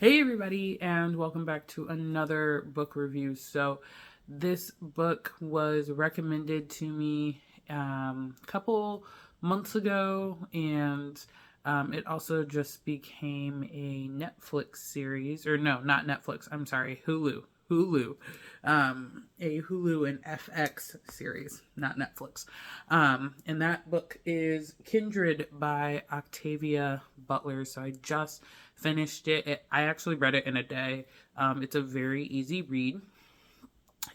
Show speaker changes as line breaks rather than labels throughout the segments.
Hey everybody, and welcome back to another book review. So this book was recommended to me a couple months ago, and it also just became a Netflix series, or no, not Netflix, I'm sorry, Hulu, a Hulu and FX series, not Netflix. And that book is Kindred by Octavia Butler. So I just finished it. I actually read it in a day. It's a very easy read.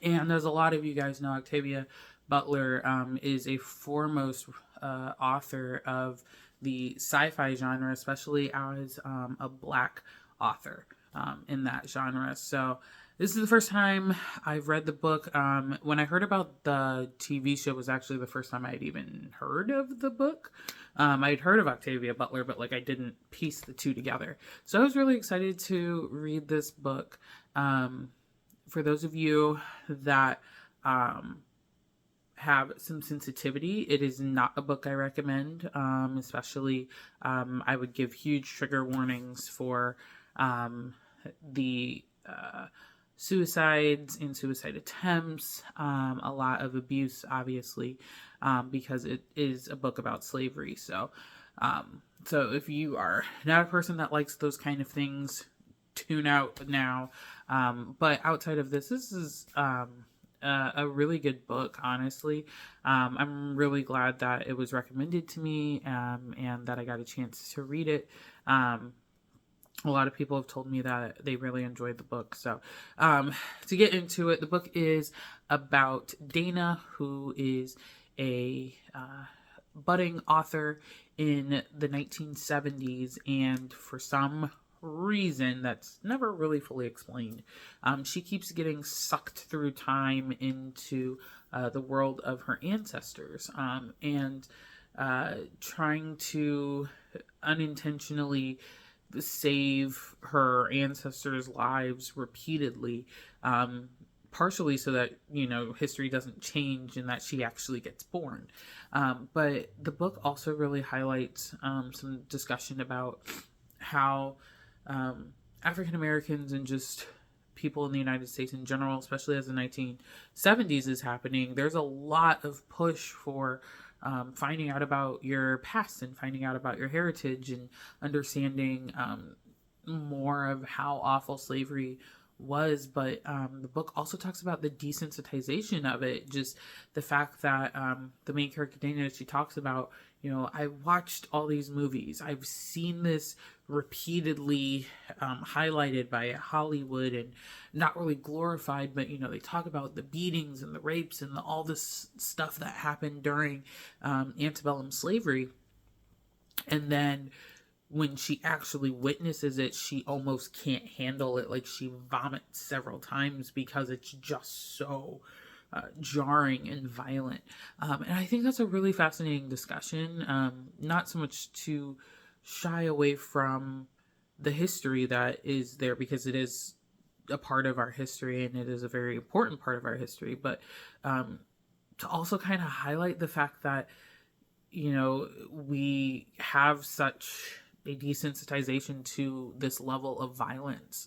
And as a lot of you guys know, Octavia Butler is a foremost author of the sci-fi genre, especially as a Black author in that genre. So this is the first time I've read the book. When I heard about the TV show was actually the first time I'd even heard of the book. I'd heard of Octavia Butler, but I didn't piece the two together. So I was really excited to read this book. For those of you that have some sensitivity, it is not a book I recommend. Especially, I would give huge trigger warnings for the suicides and suicide attempts, a lot of abuse, obviously, because it is a book about slavery. So if you are not a person that likes those kind of things, tune out now. But outside of this is a really good book, honestly. I'm really glad that it was recommended to me, and that I got a chance to read it. A lot of people have told me that they really enjoyed the book. So to get into it, the book is about Dana, who is a budding author in the 1970s, and for some reason that's never really fully explained, she keeps getting sucked through time into the world of her ancestors, and trying to unintentionally save her ancestors' lives repeatedly, partially so that history doesn't change and that she actually gets born. But the book also really highlights some discussion about how African Americans and just people in the United States in general, especially as the 1970s is happening, there's a lot of push for finding out about your past and finding out about your heritage and understanding more of how awful slavery was. But the book also talks about the desensitization of it, just the fact that the main character Dana, she talks about, I watched all these movies, I've seen this repeatedly highlighted by Hollywood and not really glorified, but they talk about the beatings and the rapes and all this stuff that happened during antebellum slavery, and then when she actually witnesses it, she almost can't handle it. She vomits several times because it's just so jarring and violent. And I think that's a really fascinating discussion. Not so much to shy away from the history that is there, because it is a part of our history and it is a very important part of our history, but to also kind of highlight the fact that we have such a desensitization to this level of violence,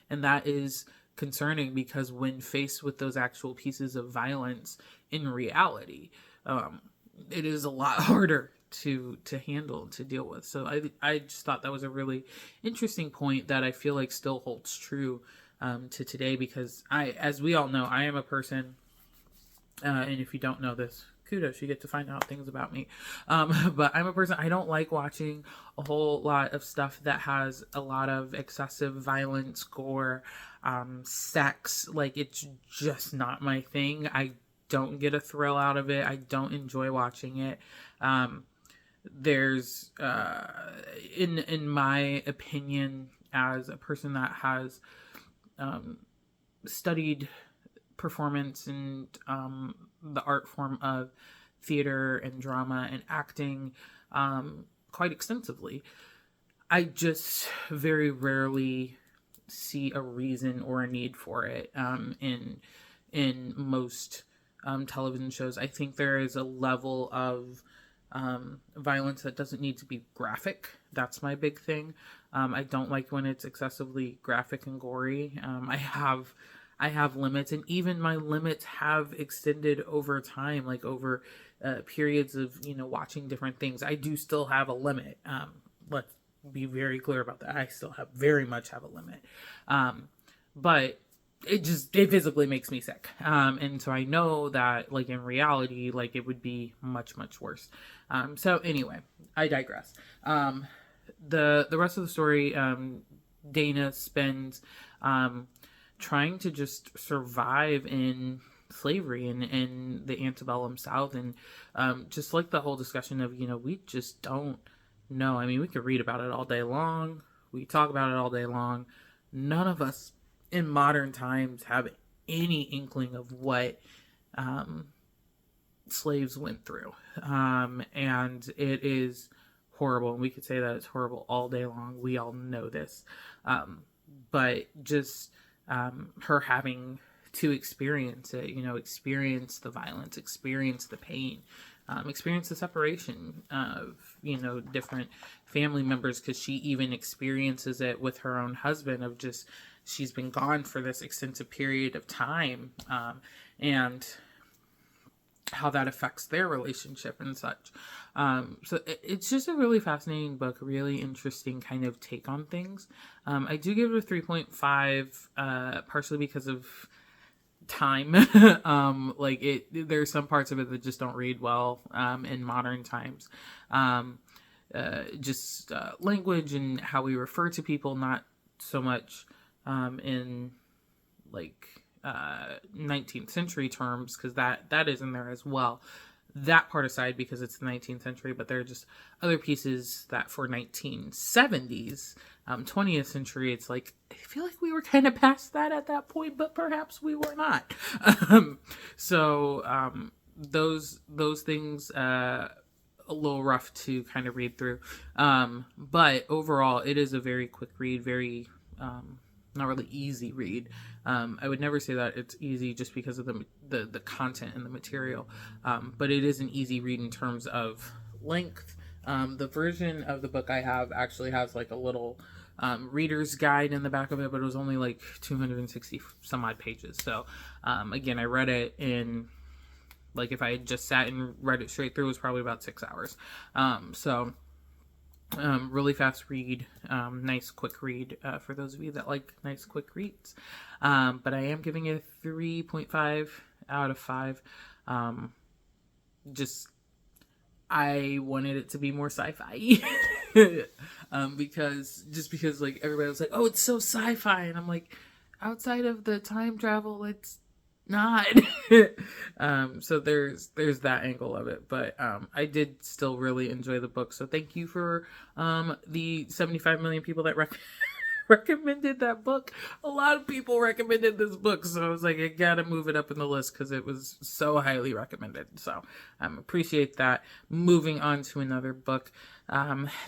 and that is concerning, because when faced with those actual pieces of violence in reality, it is a lot harder to handle, to deal with. So I just thought that was a really interesting point that I feel like still holds true to today, because as we all know, I am a person, and if you don't know this, kudos, you get to find out things about me. But I'm a person, I don't like watching a whole lot of stuff that has a lot of excessive violence, gore, sex. It's just not my thing. I don't get a thrill out of it. I don't enjoy watching it. There's in my opinion, as a person that has studied performance and the art form of theater and drama and acting quite extensively, I just very rarely see a reason or a need for it in most television shows. I think there is a level of violence that doesn't need to be graphic. That's my big thing. I don't like when it's excessively graphic and gory. I have limits, and even my limits have extended over time, like over periods of, watching different things. I do still have a limit. Let's be very clear about that. I still very much have a limit. But it physically makes me sick. And so I know that, like, in reality, like, it would be much, much worse. So anyway, I digress. The rest of the story, Dana spends, trying to just survive in slavery and in the antebellum South. And, just like the whole discussion of, we just don't know. I mean, we could read about it all day long. We talk about it all day long. None of us in modern times have any inkling of what slaves went through. And it is horrible. And we could say that it's horrible all day long. We all know this. But just her having to experience it, experience the violence, experience the pain, experience the separation of, different family members, because she even experiences it with her own husband of just, she's been gone for this extensive period of time, and how that affects their relationship and such. So it's just a really fascinating book, really interesting kind of take on things. I do give it a 3.5, partially because of time. There's some parts of it that just don't read well in modern times. Language and how we refer to people, not so much in 19th century terms, because that is in there as well. That part aside, because it's the 19th century, but there are just other pieces that for 1970s, 20th century, it's like, I feel like we were kind of past that at that point, but perhaps we were not. Those things, a little rough to kind of read through. But overall, it is a very quick read, very, not really easy read. I would never say that it's easy just because of the content and the material. But it is an easy read in terms of length. The version of the book I have actually has like a little reader's guide in the back of it, but it was only like 260 some odd pages. So again, I read it in, like, if I had just sat and read it straight through, it was probably about 6 hours. Really fast read, nice quick read for those of you that like nice quick reads. But I am giving it a 3.5 out of 5. I wanted it to be more sci-fi. because like everybody was like, oh, it's so sci-fi, and I'm like, outside of the time travel, it's not. So there's that angle of it, but I did still really enjoy the book. So thank you for the 75 million people that recommended that book. A lot of people recommended this book, so I was like, I gotta move it up in the list because it was so highly recommended. So appreciate that. Moving on to another book.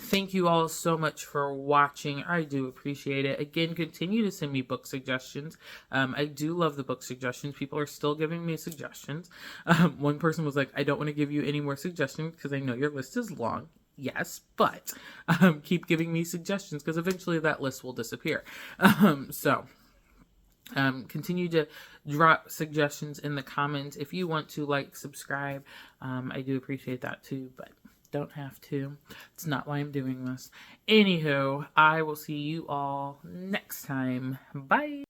Thank you all so much for watching. I do appreciate it. Again, continue to send me book suggestions. I do love the book suggestions. People are still giving me suggestions. One person was like, I don't want to give you any more suggestions because I know your list is long. Yes, but keep giving me suggestions because eventually that list will disappear. Continue to drop suggestions in the comments. If you want to subscribe, I do appreciate that too, but don't have to. It's not why I'm doing this. Anywho, I will see you all next time. Bye.